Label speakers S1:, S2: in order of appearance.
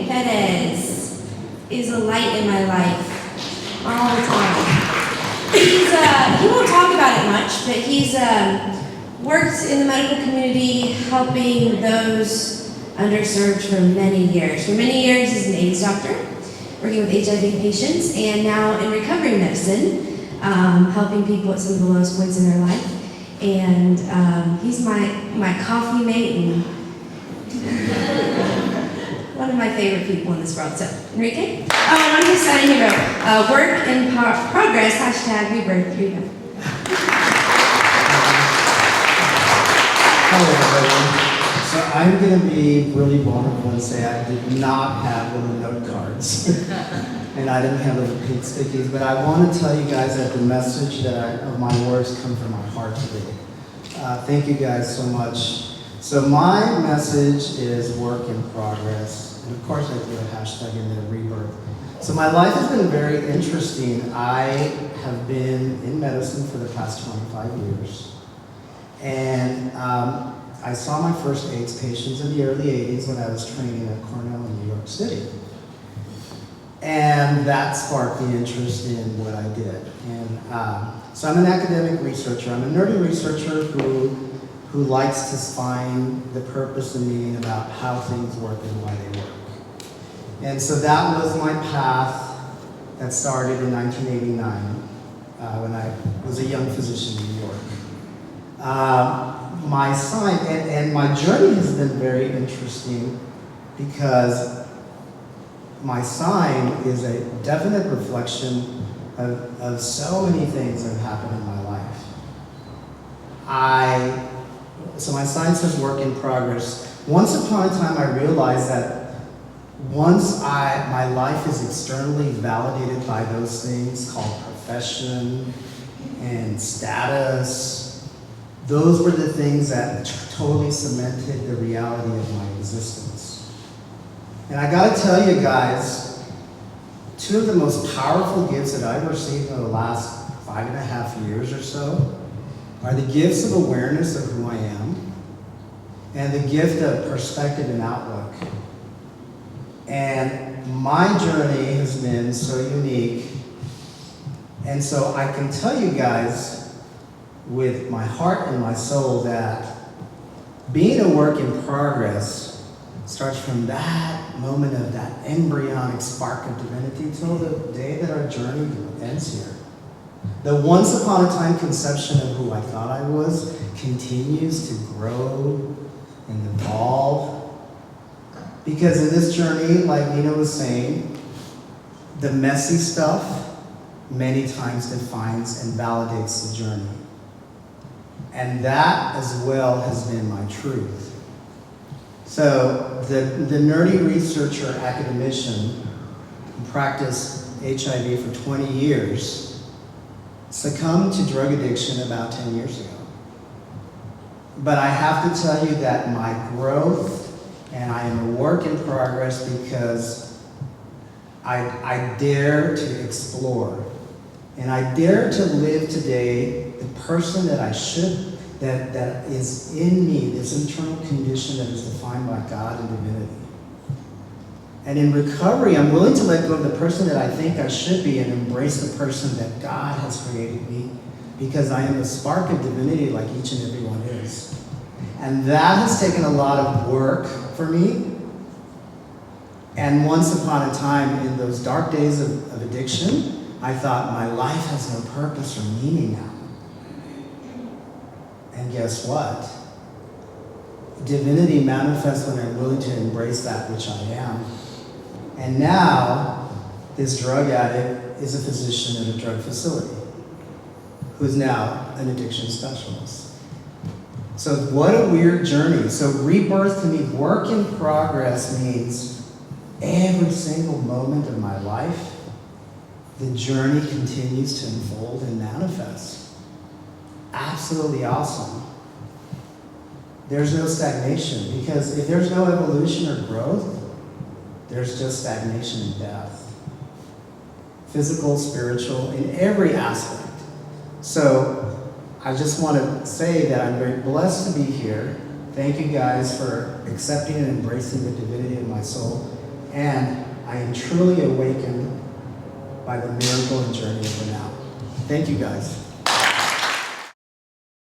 S1: Perez is a light in my life all the time. He won't talk about it much, but he's worked in the medical community helping those underserved for many years. For many years, he's an AIDS doctor, working with HIV patients, and now in recovery medicine, helping people at some of the lowest points in their life. And he's my coffee mate and one of my favorite people in this world. So, Enrique? Oh, and on his sign he wrote, work in progress, #rebirth. Here you go.
S2: Hello, everyone. So I'm going to be really vulnerable and say I did not have little note cards. And I didn't have little pink stickies, but I want to tell you guys that the message of my words come from my heart today. Thank you guys so much. So my message is work in progress. And of course I put a hashtag in there, rebirth. So my life has been very interesting. I have been in medicine for the past 25 years. And I saw my first AIDS patients in the early 80s when I was training at Cornell in New York City. And that sparked the interest in what I did. And so I'm an academic researcher. I'm a nerdy researcher who likes to find the purpose and meaning about how things work and why they work. And so that was my path that started in 1989 when I was a young physician in New York. My sign, and my journey has been very interesting because my sign is a definite reflection of so many things that have happened in my life. So my sign says work in progress. Once upon a time I realized that once my life is externally validated by those things called profession and status, those were the things that totally cemented the reality of my existence. And I gotta tell you guys, two of the most powerful gifts that I've received in the last 5.5 years or so are the gifts of awareness of who I am and the gift of perspective and outlook. And my journey has been so unique. And so I can tell you guys with my heart and my soul that being a work in progress starts from that moment of that embryonic spark of divinity till the day that our journey ends here. The once upon a time conception of who I thought I was continues to grow and evolve. Because in this journey, like Nina was saying, the messy stuff many times defines and validates the journey. And that as well has been my truth. So the nerdy researcher, academician, who practiced HIV for 20 years, succumbed to drug addiction about 10 years ago. But I have to tell you that my growth, and I am a work in progress because I dare to explore. And I dare to live today the person that I should, that is in me, this internal condition that is defined by God and divinity. And in recovery, I'm willing to let go of the person that I think I should be and embrace the person that God has created me, because I am a spark of divinity like each and every one is. And that has taken a lot of work for me. And once upon a time, in those dark days of addiction, I thought my life has no purpose or meaning now. And guess what? Divinity manifests when I'm willing to embrace that which I am. And now, this drug addict is a physician at a drug facility who's now an addiction specialist. So what a weird journey. So rebirth to me, work in progress, means every single moment of my life, the journey continues to unfold and manifest. Absolutely awesome. There's no stagnation, because if there's no evolution or growth, there's just stagnation and death. Physical, spiritual, in every aspect. So I just want to say that I'm very blessed to be here. Thank you guys for accepting and embracing the divinity of my soul. and I am truly awakened by the miracle and journey of the now. Thank you guys.